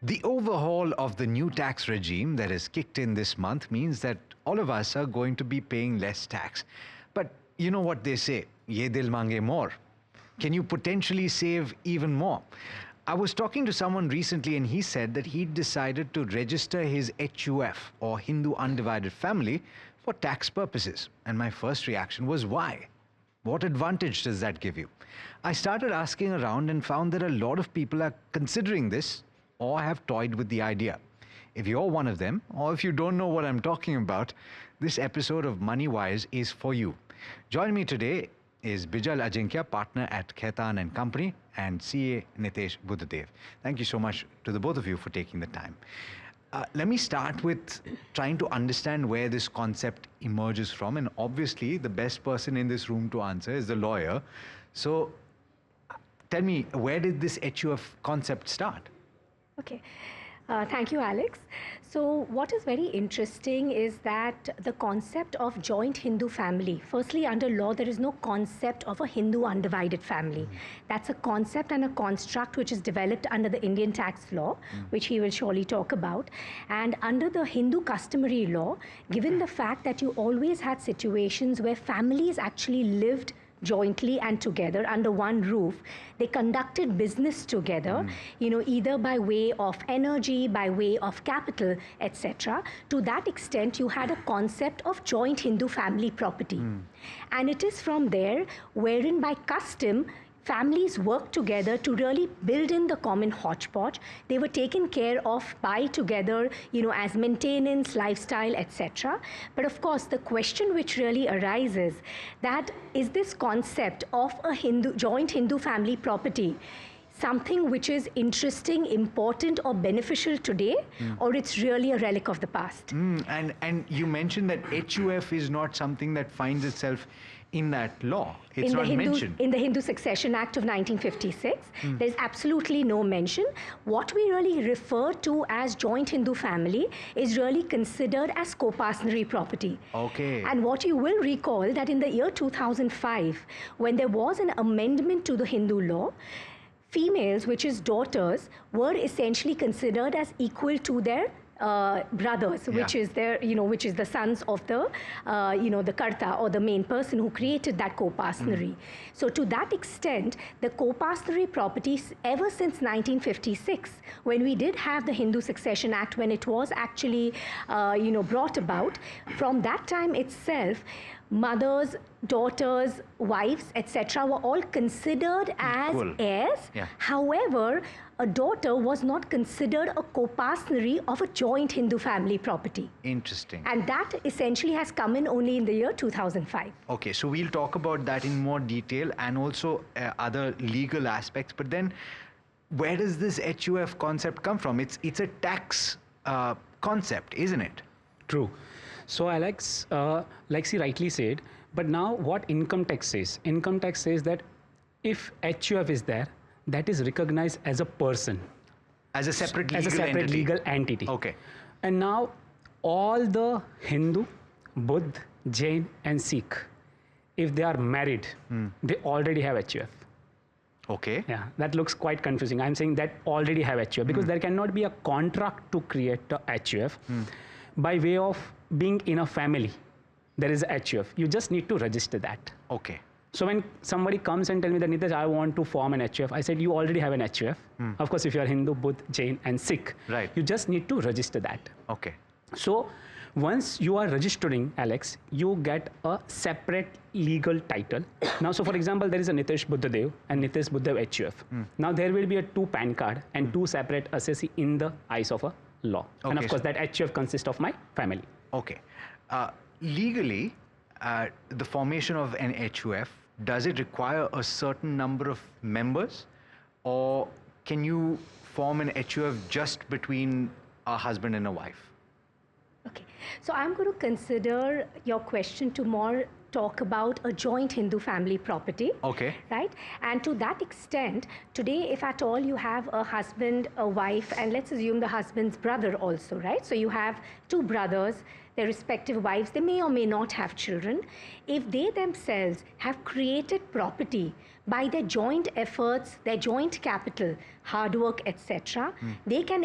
The overhaul of the new tax regime that has kicked in this month means that all of us are going to be paying less tax. But you know what they say, ye dil mange more. Can you potentially save even more? I was talking to someone recently and he said that he decided to register his HUF or Hindu Undivided Family for tax purposes. And my first reaction was, why? What advantage does that give you? I started asking around and found that a lot of people are considering this or have toyed with the idea. If you're one of them, or if you don't know what I'm talking about, this episode of Moneywise is for you. Join me today is Bijal Ajinkya, partner at Khaitan Co, and CA Nitesh Buddhadev. Thank you so much to the both of you for taking the time. Let me start with trying to understand where this concept emerges from, and obviously the best person in this room to answer is the lawyer. So tell me, where did this HUF concept start? Okay. Thank you, Alex. So what is very interesting is that the concept of joint Hindu family, firstly, under law, there is no concept of a Hindu undivided family. That's a concept and a construct which is developed under the Indian tax law, which he will surely talk about. And under the Hindu customary law, given the fact that you always had situations where families actually lived jointly and together under one roof, they conducted business together, either by way of energy, by way of capital, etc. To that extent, you had a concept of joint Hindu family property. And it is from there wherein by custom, families worked together to really build in the common hodgepodge. They were taken care of by together, as maintenance, lifestyle, etc. But of course, the question which really arises that is this concept of a joint Hindu family property something which is interesting, important, or beneficial today, or it's really a relic of the past? And you mentioned that HUF is not something that finds itself in that law. It's not mentioned. In the Hindu Succession Act of 1956, there's absolutely no mention. What we really refer to as joint Hindu family is really considered as co-partnery property. Okay. And what you will recall that in the year 2005, when there was an amendment to the Hindu law, females, which is daughters, were essentially considered as equal to their brothers, which is their, which is the sons of the, the Karta or the main person who created that co-partnery. So to that extent, the co-partnery properties ever since 1956, when we did have the Hindu Succession Act, when it was actually, brought about, from that time itself, mothers, daughters, wives, etc. were all considered as heirs. However, a daughter was not considered a co-partnery of a joint Hindu family property. Interesting. And that essentially has come in only in the year 2005. Okay, so we'll talk about that in more detail and also other legal aspects. But then, where does this HUF concept come from? It's a tax concept, isn't it? True. So Alex, like she rightly said, but now what income tax says? Income tax says that if HUF is there, that is recognized as a person. As a separate legal entity. Okay. And now all the Hindu, Buddha, Jain and Sikh, if they are married, they already have HUF. Okay. Yeah, that looks quite confusing. I'm saying that already have HUF because there cannot be a contract to create a HUF. By way of being in a family, there is a HUF. You just need to register that. Okay. So when somebody comes and tells me that, Nitesh, I want to form an HUF, I said, you already have an HUF. Of course, if you are Hindu, Buddha, Jain and Sikh, you just need to register that. Okay. So once you are registering, Alex, you get a separate legal title. Now, so for example, there is a Nitesh Buddhadev and Nitesh Buddhadev HUF. Now there will be a 2 PAN card and 2 separate assessee in the eyes of a law. Okay, and of course, that HUF consists of my family. Okay. Legally, the formation of an HUF, does it require a certain number of members, or can you form an HUF just between a husband and a wife? Okay. So I'm going to consider your question to more talk about a joint Hindu family property. Okay. Right? And to that extent, today, if at all you have a husband, a wife, and let's assume the husband's brother also, right? So you have 2 brothers, their respective wives, they may or may not have children. If they themselves have created property by their joint efforts, their joint capital, hard work, etc., they can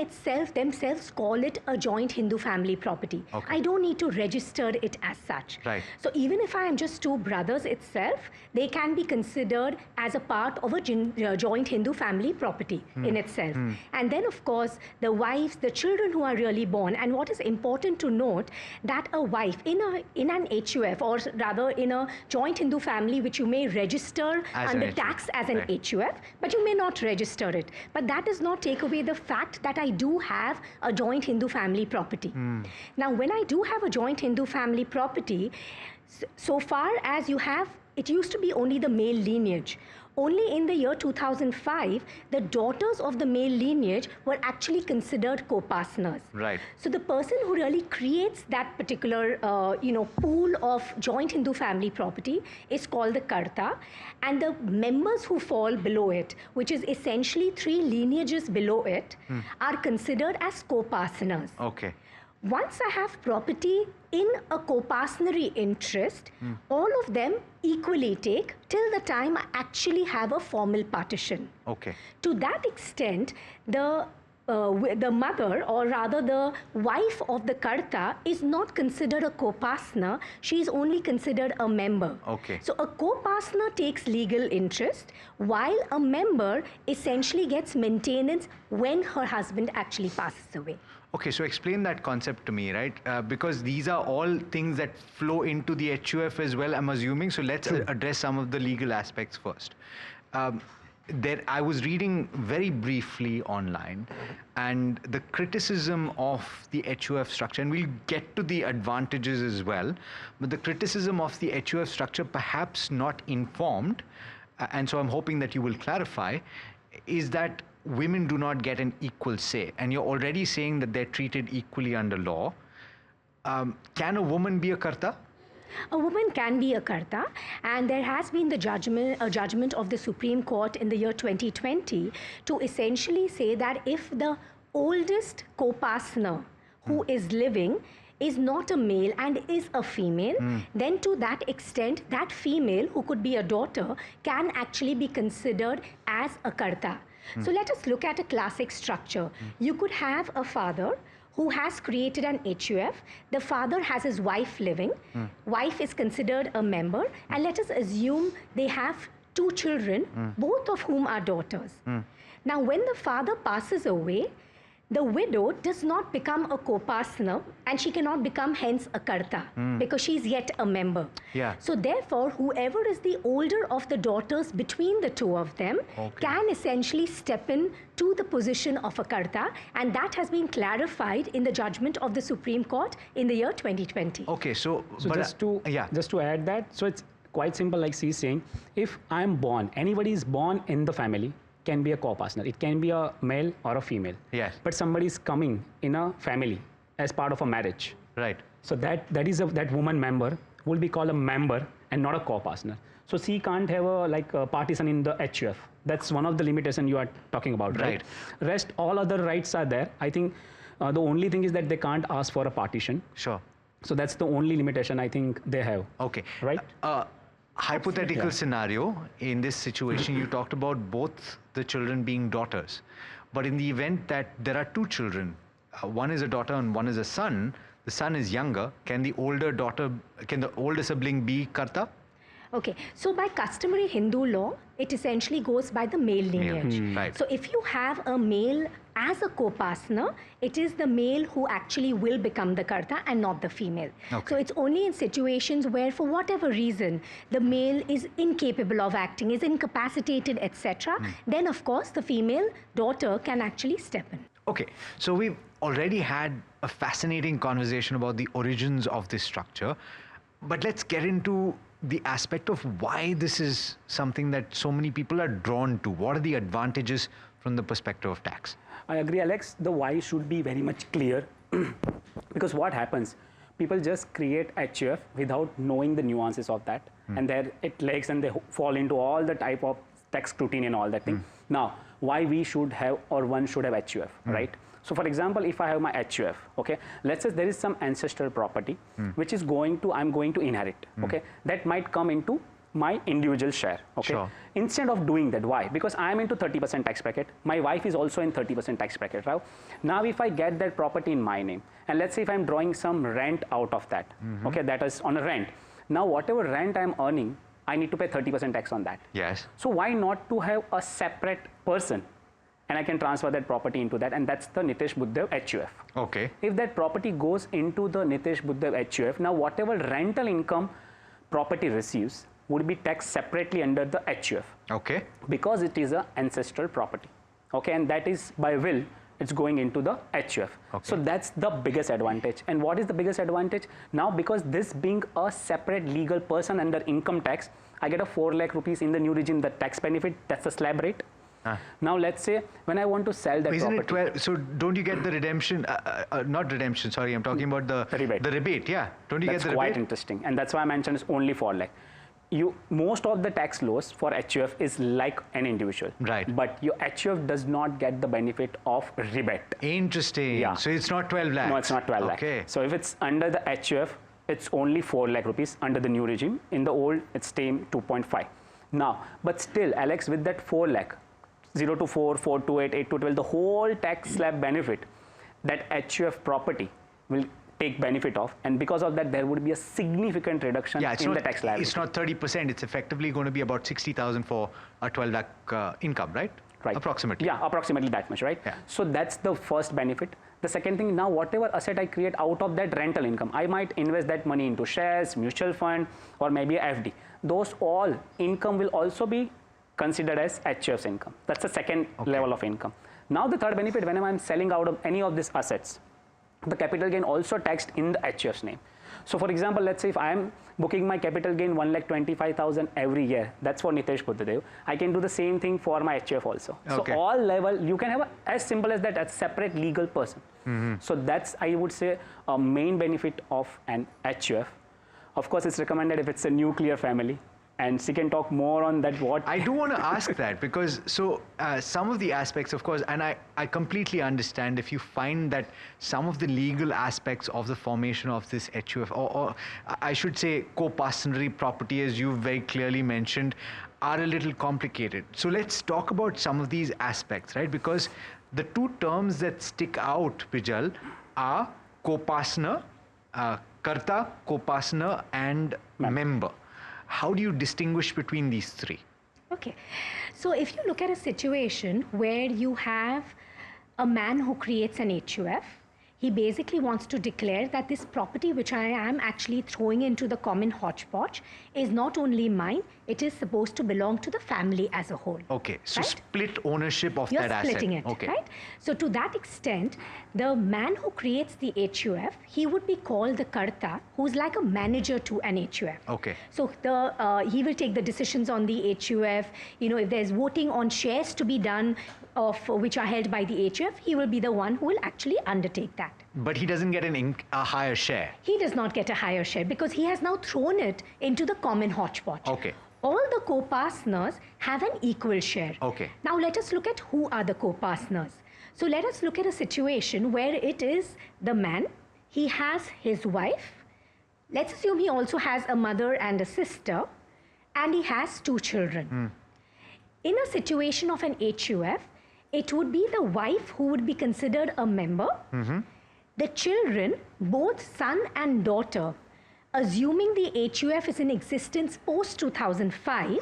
themselves call it a joint Hindu family property. Okay. I don't need to register it as such. Right. So even if I am just two brothers itself, they can be considered as a part of a joint Hindu family property in itself. And then, of course, the wives, the children who are really born. And what is important to note, that a wife in an HUF, or rather in a joint Hindu family, which you may register As under an tax as an right. HUF, but you may not register it. But that does not take away the fact that I do have a joint Hindu family property. Now, when I do have a joint Hindu family property, so far as you have, it used to be only the male lineage. Only in the year 2005, the daughters of the male lineage were actually considered co-partners. Right. So the person who really creates that particular, pool of joint Hindu family property is called the Karta, and the members who fall below it, which is essentially 3 lineages below it, are considered as co-partners. Okay. Once I have property in a co-partnery interest, all of them equally take till the time I actually have a formal partition. Okay. To that extent, the mother, or rather the wife of the Karta, is not considered a co-partner. She is only considered a member. Okay. So a co-partner takes legal interest, while a member essentially gets maintenance when her husband actually passes away. Okay, so explain that concept to me, right? Because these are all things that flow into the HUF as well, I'm assuming. So let's address some of the legal aspects first. I was reading very briefly online, and the criticism of the HUF structure, and we'll get to the advantages as well, but the criticism of the HUF structure, perhaps not informed, and so I'm hoping that you will clarify, is that women do not get an equal say. And you're already saying that they're treated equally under law. Can a woman be a Karta? A woman can be a Karta, and there has been a judgment of the Supreme Court in the year 2020 to essentially say that if the oldest co-partner who is living is not a male and is a female, then to that extent, that female, who could be a daughter, can actually be considered as a Karta. So let us look at a classic structure. You could have a father who has created an HUF. The father has his wife living. Wife is considered a member. And let us assume they have 2 children, both of whom are daughters. Now, when the father passes away, the widow does not become a co-partner, and she cannot become hence a Karta, because she is yet a member. Yeah. So therefore, whoever is the older of the daughters between the 2 of them can essentially step in to the position of a Karta, and that has been clarified in the judgment of the Supreme Court in the year 2020. Okay, so just to add that, so it's quite simple, like she's saying, if I'm born, anybody is born in the family, can be a co-partner. It can be a male or a female. Yes. But somebody is coming in a family as part of a marriage. Right. So that woman member will be called a member and not a co-partner. So she can't have a partition in the HUF. That's one of the limitations you are talking about, right? Rest, all other rights are there. I think the only thing is that they can't ask for a partition. Sure. So that's the only limitation I think they have. Okay. Right? Hypothetical scenario, in this situation, you talked about both the children being daughters. But in the event that there are 2 children, one is a daughter and one is a son, the son is younger, can the older sibling be Karta? Okay, so by customary Hindu law, it essentially goes by the male lineage. Right. So if you have a male as a co-partner, it is the male who actually will become the Karta and not the female. Okay. So it's only in situations where, for whatever reason, the male is incapable of acting, is incapacitated, etc., then of course the female daughter can actually step in. Okay, so we've already had a fascinating conversation about the origins of this structure, but let's get into the aspect of why this is something that so many people are drawn to. What are the advantages from the perspective of tax? I agree, Alex. The why should be very much clear because what happens, people just create HUF without knowing the nuances of that, and there it lags and they fall into all the type of tax scrutiny and all that thing. Now, why we should have, or one should have HUF, right? So for example, if I have my HUF, okay, let's say there is some ancestral property which is I'm going to inherit, okay, that might come into my individual share, okay. Sure. Instead of doing that, why? Because I am into 30% tax bracket, my wife is also in 30% tax bracket, right? Now if I get that property in my name, and let's say if I'm drawing some rent out of that, okay, that is on a rent. Now whatever rent I'm earning, I need to pay 30% tax on that. Yes. So why not to have a separate person, and I can transfer that property into that, and that's the Nitesh Buddhadev HUF. Okay. If that property goes into the Nitesh Buddhadev HUF, now whatever rental income property receives would be taxed separately under the HUF. Okay. Because it is an ancestral property. Okay, and that is by will, it's going into the HUF. Okay. So that's the biggest advantage. And what is the biggest advantage? Now, because this being a separate legal person under income tax, I get a 4 lakh rupees in the new regime, the tax benefit, that's the slab rate. Now, let's say when I want to sell that Isn't property. it 12? So don't you get the redemption? Not redemption, sorry, I'm talking about the rebate. The rebate, yeah. Don't you That's get the quite rebate? interesting. And that's why I mentioned it's only 4 lakh. Most of the tax laws for HUF is like an individual. Right. But your HUF does not get the benefit of rebate. Interesting. Yeah. So it's not 12 lakhs. No, it's not 12 lakh. Okay. So if it's under the HUF, it's only 4 lakh rupees under the new regime. In the old, it's staying 2.5. Now, but still, Alex, with that 4 lakh, 0 to 4, 4 to 8, 8 to 12, the whole tax slab benefit that HUF property will take benefit of, and because of that, there would be a significant reduction in the tax liability. It's not 30%. It's effectively going to be about 60,000 for a 12 lakh income, right? Right. Approximately. Yeah, approximately that much, right? Yeah. So that's the first benefit. The second thing, now whatever asset I create out of that rental income, I might invest that money into shares, mutual fund, or maybe a FD. Those all income will also be considered as HUF's income. That's the second level of income. Now the third benefit, whenever I'm selling out of any of these assets, the capital gain also taxed in the HUF's name. So for example, let's say if I am booking my capital gain 1,25,000 every year, that's for Nitesh Buddhadev, I can do the same thing for my HUF also. Okay. So all level, you can have as simple as that, as separate legal person. So that's, I would say, a main benefit of an HUF. Of course, it's recommended if it's a nuclear family. And she can talk more on that. What I do want to ask that because some of the aspects, of course, and I completely understand if you find that some of the legal aspects of the formation of this HUF, or I should say co-parsonary property, as you very clearly mentioned, are a little complicated. So let's talk about some of these aspects, right? Because the two terms that stick out, Bijal, are co-partner, karta, co-partner, and member. How do you distinguish between these three? Okay. So if you look at a situation where you have a man who creates an HUF, he basically wants to declare that this property which I am actually throwing into the common hodgepodge is not only mine, it is supposed to belong to the family as a whole. Okay, so right? split ownership of You're that asset. splitting it, Okay. right? So to that extent, the man who creates the HUF, he would be called the karta, who's like a manager to an HUF. Okay. So he will take the decisions on the HUF. You know, if there's voting on shares to be done of which are held by the HUF, he will be the one who will actually undertake that. But he doesn't get a higher share. He does not get a higher share because he has now thrown it into the common hodgepodge. Okay. All the co-partners have an equal share. Okay. Now let us look at who are the co-partners. So let us look at a situation where it is the man, he has his wife, let's assume he also has a mother and a sister, and he has 2 children. In a situation of an HUF, it would be the wife who would be considered a member. The children, both son and daughter, assuming the HUF is in existence post 2005,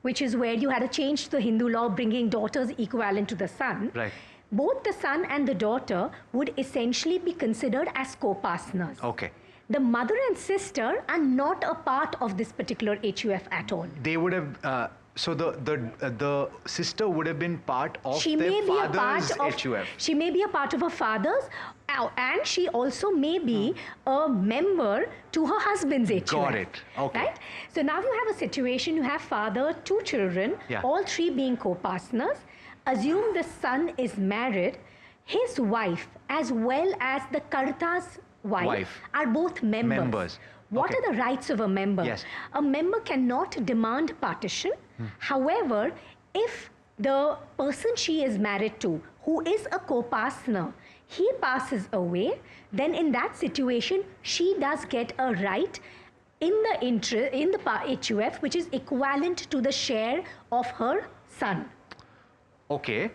which is where you had a change to the Hindu law bringing daughters equivalent to the son. Right. Both the son and the daughter would essentially be considered as co-partners. Okay. The mother and sister are not a part of this particular HUF at all. They would have. So the sister would have been part of She their may be a father's part of HUF. She may be a part of her father's, and she also may be a member to her husband's HUF. Got it. Okay. Right? So now you have a situation, you have father, 2 children, Yeah. all 3 being co-partners. Assume the son is married, his wife as well as the karta's wife are both members. What Okay. are the rights of a member? Yes. A member cannot demand partition. However, if the person she is married to, who is a co-partner, he passes away, then in that situation, she does get a right in the HUF, which is equivalent to the share of her son. Okay.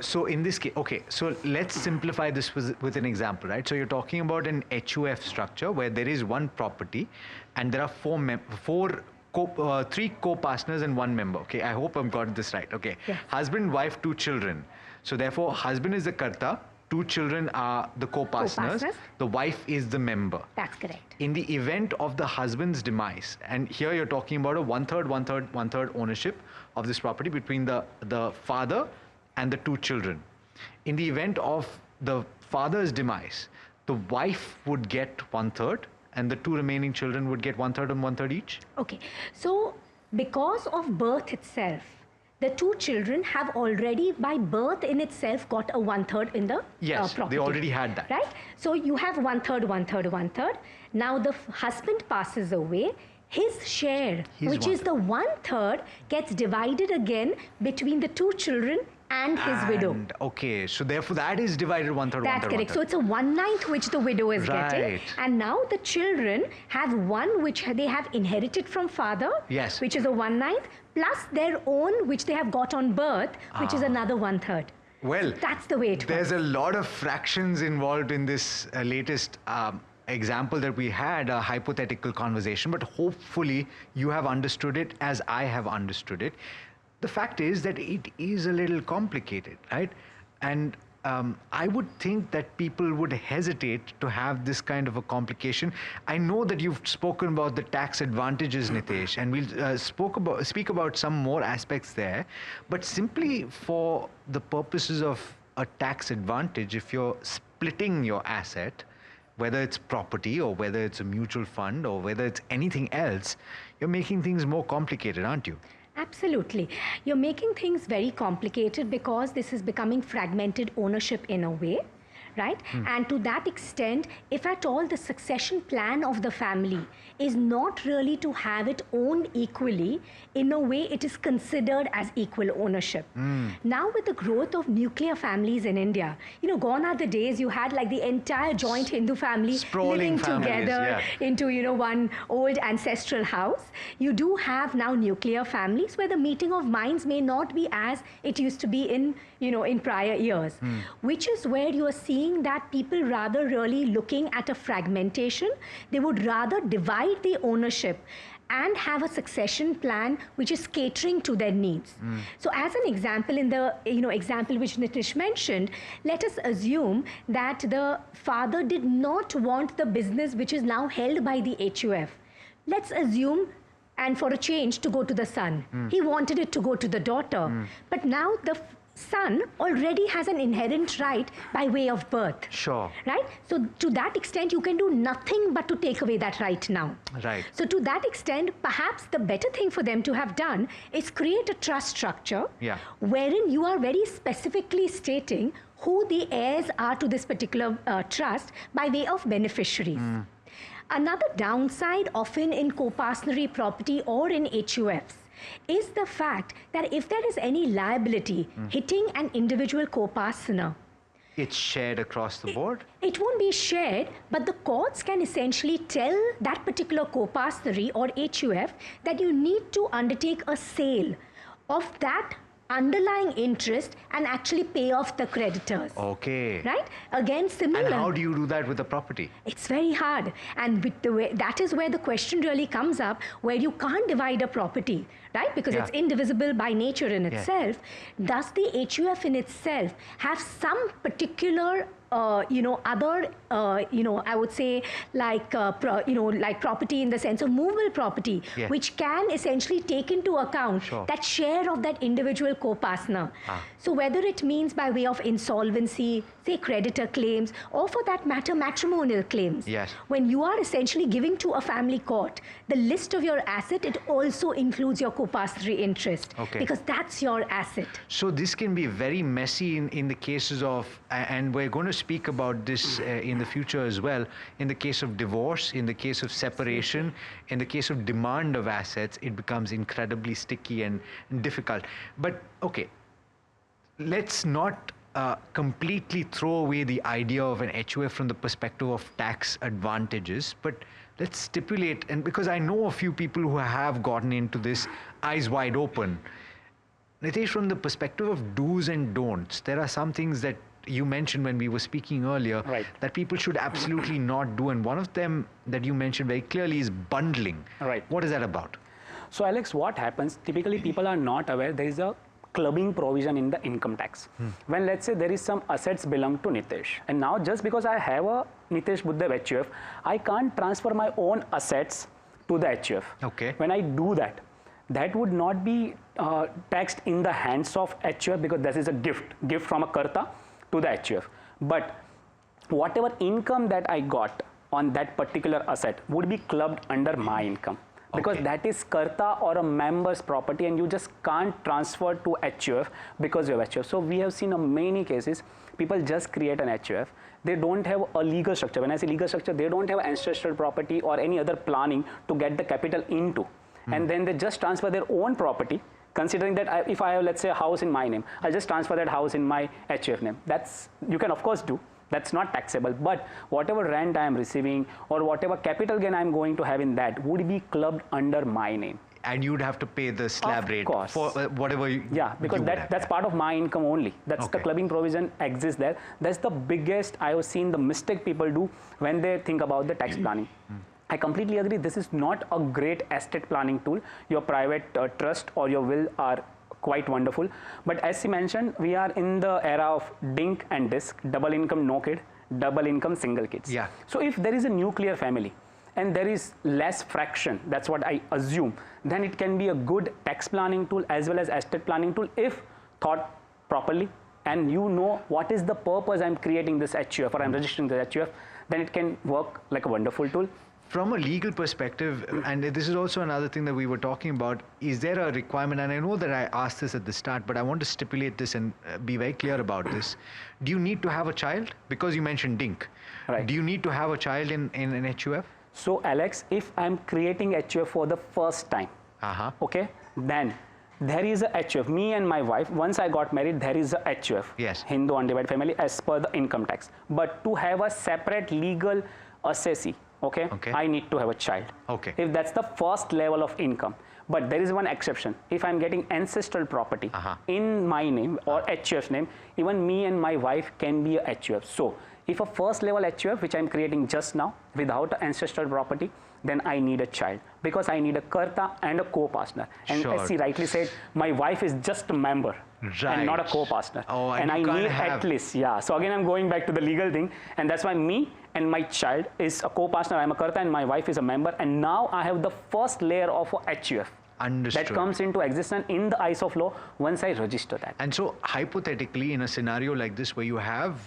So in this case, okay, so let's simplify this with an example, right? So you're talking about an HUF structure where there is one property and there are three co-partners and one member. Okay, I hope I've got this right. Okay, yes. Husband, wife, 2 children. So therefore, husband is the karta, 2 children are the co-partners, the wife is the member. That's correct. In the event of the husband's demise, and here you're talking about a one-third ownership of this property between the father and the 2 children. In the event of the father's demise, the wife would get 1/3 and the 2 remaining children would get 1/3 and 1/3 each? Okay, so because of birth itself, the 2 children have already by birth in itself got a 1/3 in the yes, property. they already had that. Right? So you have 1/3, 1/3, 1/3. Now the husband passes away. His share, which is the 1/3, gets divided again between the 2 children and his widow. Okay, so therefore that is divided 1/3, 1/3. That's correct. So it's a 1/9 which the widow is getting. And now the children have one which they have inherited from father, yes, which is a 1/9, plus their own which they have got on birth, which is another 1/3. Well, that's the way it works. There's a lot of fractions involved in this latest example that we had, a hypothetical conversation, but hopefully you have understood it as I have understood it. The fact is that it is a little complicated, right? And I would think that people would hesitate to have this kind of a complication. I know that you've spoken about the tax advantages, Nitesh, and we'll speak about some more aspects there. But simply for the purposes of a tax advantage, if you're splitting your asset, whether it's property or whether it's a mutual fund or whether it's anything else, you're making things more complicated, aren't you? Absolutely. You're making things very complicated because this is becoming fragmented ownership in a way, right? And to that extent, if at all the succession plan of the family is not really to have it owned equally, in a way it is considered as equal ownership. Now with the growth of nuclear families in India, you know, gone are the days you had like the entire joint Hindu family living together into, you know, one old ancestral house. You do have now nuclear families where the meeting of minds may not be as it used to be in, you know, in prior years, which is where you are seeing that people rather really looking at a fragmentation. They would rather divide the ownership and have a succession plan which is catering to their needs. So as an example, in the example which Nitesh mentioned, let us assume that the father did not want the business which is now held by the HUF. Let's assume, and for a change, to go to the son. He wanted it to go to the daughter. But now the son already has an inherent right by way of birth. Sure. Right? So to that extent, you can do nothing but to take away that right now. Right. So to that extent, perhaps the better thing for them to have done is create a trust structure wherein you are very specifically stating who the heirs are to this particular trust by way of beneficiaries. Another downside often in co-partnery property or in HUFs is the fact that if there is any liability hitting an individual co-partner, it's shared across the board? It won't be shared, but the courts can essentially tell that particular co-partnery or HUF that you need to undertake a sale of that underlying interest and actually pay off the creditors. Okay. Right? Again, similar. And how do you do that with the property? It's very hard. And with the way, that is where the question really comes up, where you can't divide a property, right? Because it's indivisible by nature in itself. Does the HUF in itself have some particular other, I would say like, like property in the sense of movable property, which can essentially take into account that share of that individual co-partner. So whether it means by way of insolvency, say creditor claims, or for that matter, matrimonial claims. When you are essentially giving to a family court the list of your asset, it also includes your co-partnery interest, because that's your asset. So this can be very messy in the cases of, and we're going to speak about this in the future as well, in the case of divorce, in the case of separation, in the case of demand of assets, it becomes incredibly sticky and difficult. But okay, let's not completely throw away the idea of an HUF from the perspective of tax advantages, but let's stipulate, and because I know a few people who have gotten into this eyes wide open. Nitesh, from the perspective of do's and don'ts, there are some things that you mentioned when we were speaking earlier that people should absolutely not do. And one of them that you mentioned very clearly is bundling. What is that about? So Alex, what happens, typically people are not aware there is a clubbing provision in the income tax. When let's say there is some assets belong to Nitesh, and now just because I have a Nitesh Buddhadev HUF, I can't transfer my own assets to the HUF. Okay. When I do that, that would not be taxed in the hands of HUF because this is a gift from a Karta to the HUF. But whatever income that I got on that particular asset would be clubbed under my income. Because that is Karta or a member's property, and you just can't transfer to HUF because you have HUF. So we have seen many cases, people just create an HUF. They don't have a legal structure. When I say legal structure, they don't have ancestral property or any other planning to get the capital into. And then they just transfer their own property, considering that if I have, let's say, a house in my name, I'll just transfer that house in my HUF name. That's, you can of course do. That's not taxable, but whatever rent I am receiving or whatever capital gain I am going to have in that would be clubbed under my name. And you'd have to pay the slab rate for whatever you because that's part of my income only. That's the clubbing provision exists there. That's the biggest I have seen the mistake people do when they think about the tax planning. I completely agree. This is not a great estate planning tool. Your private trust or your will are quite wonderful. But as he mentioned, we are in the era of DINK and DISC, double income, no kid, double income, single kids. Yeah. So if there is a nuclear family and there is less fraction, that's what I assume, then it can be a good tax planning tool as well as estate planning tool if thought properly, and you know what is the purpose I'm creating this HUF or I'm registering this HUF, then it can work like a wonderful tool. From a legal perspective, and this is also another thing that we were talking about, is there a requirement, and I know that I asked this at the start, but I want to stipulate this and be very clear about this. Do you need to have a child? Because you mentioned DINK. Do you need to have a child in an HUF? So Alex, if I'm creating HUF for the first time, okay, then there is a HUF. Me and my wife, once I got married, there is a HUF. Yes. Hindu Undivided Family as per the income tax. But to have a separate legal assessee, okay, I need to have a child. If that's the first level of income. But there is one exception. If I'm getting ancestral property in my name or HUF name, even me and my wife can be a HUF. So if a first level HUF, which I'm creating just now without ancestral property, then I need a child because I need a Karta and a co-partner. And as he rightly said, my wife is just a member and not a co-partner. And I need at least, so again, I'm going back to the legal thing. And that's why me and my child is a co-partner. I'm a Karta and my wife is a member. And now I have the first layer of a HUF. Understood. That comes into existence in the eyes of law once I register that. And so hypothetically, in a scenario like this where you have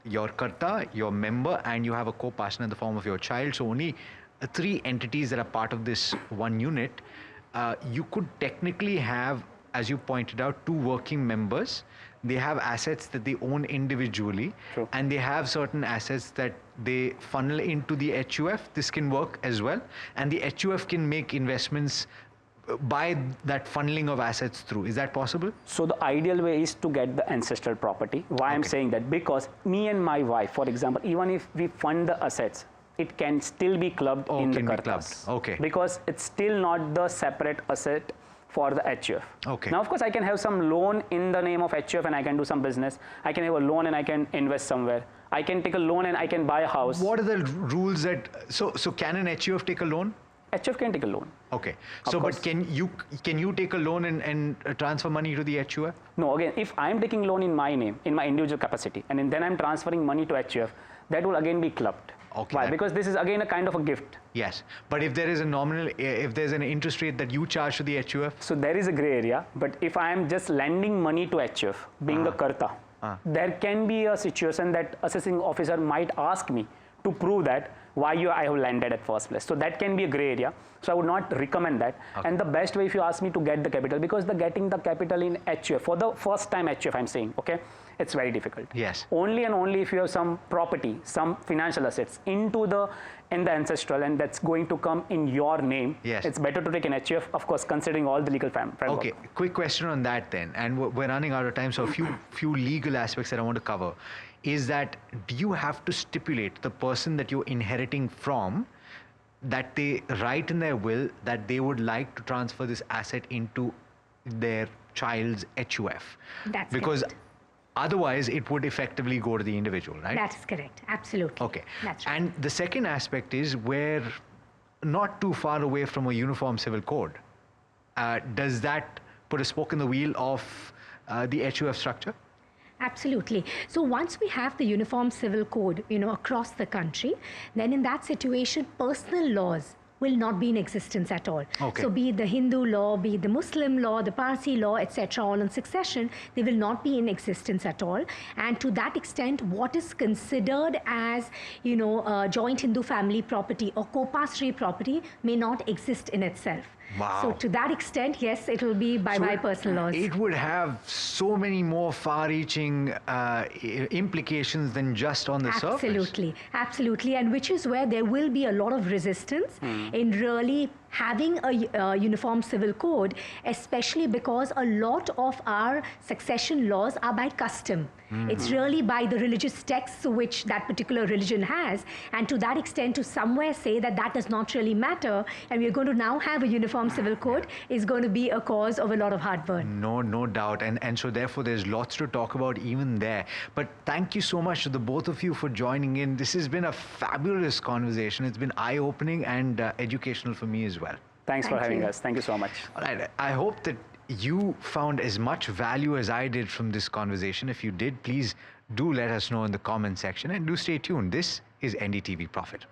your Karta, your member, and you have a co-partner in the form of your child, so only 3 entities that are part of this one unit, you could technically have, as you pointed out, 2 working members. They have assets that they own individually, and they have certain assets that they funnel into the HUF. This can work as well, and the HUF can make investments by that funneling of assets through. Is that possible? So the ideal way is to get the ancestral property. Why I'm saying that? Because me and my wife, for example, even if we fund the assets, it can still be clubbed in the Kartas. Because it's still not the separate asset for the HUF. Now, of course, I can have some loan in the name of HUF and I can do some business. I can have a loan and I can invest somewhere. I can take a loan and I can buy a house. What are the rules that, so can an HUF take a loan? HUF can take a loan. So but can you take a loan and transfer money to the HUF? No, again, if I'm taking loan in my name, in my individual capacity, and then I'm transferring money to HUF, that will again be clubbed. Why? Because this is again a kind of a gift. Yes, but if there is a nominal, if there's an interest rate that you charge to the HUF? So there is a gray area, but if I am just lending money to HUF, being a Karta, there can be a situation that assessing officer might ask me to prove that why I have landed at first place. So that can be a gray area. So I would not recommend that. And the best way, if you ask me, to get the capital, because getting the capital in HUF, for the first time HUF I'm saying, it's very difficult. Yes. Only and only if you have some property, some financial assets in the ancestral, and that's going to come in your name. Yes. It's better to take an HUF, of course, considering all the legal framework. Okay, quick question on that then, and we're running out of time, so a few legal aspects that I want to cover is that, do you have to stipulate the person that you're inheriting from that they write in their will that they would like to transfer this asset into their child's HUF? That's because correct. otherwise it would effectively go to the individual, right? That is correct. Absolutely. Okay. That's right. And the second aspect is we're not too far away from a uniform civil code. Does that put a spoke in the wheel of the HUF structure? Absolutely. So once we have the uniform civil code, across the country, then in that situation, personal laws will not be in existence at all. Okay. So be it the Hindu law, be it the Muslim law, the Parsi law, etc., all on succession, they will not be in existence at all. And to that extent, what is considered as, joint Hindu family property or co-pastory property may not exist in itself. Wow. So to that extent, yes, it will be by my personal laws. It would have so many more far-reaching implications than just on the surface. Absolutely, absolutely, and which is where there will be a lot of resistance in really having a uniform civil code, especially because a lot of our succession laws are by custom. It's really by the religious texts which that particular religion has, and to that extent, to somewhere say that that does not really matter, and we're going to now have a uniform civil code is going to be a cause of a lot of heartburn. No doubt, and so therefore there's lots to talk about even there. But thank you so much to the both of you for joining in. This has been a fabulous conversation. It's been eye-opening and educational for me as well. Thanks for having us. Thank you so much. All right, I hope that you found as much value as I did from this conversation. If you did, please do let us know in the comment section, and do stay tuned. This is NDTV Profit.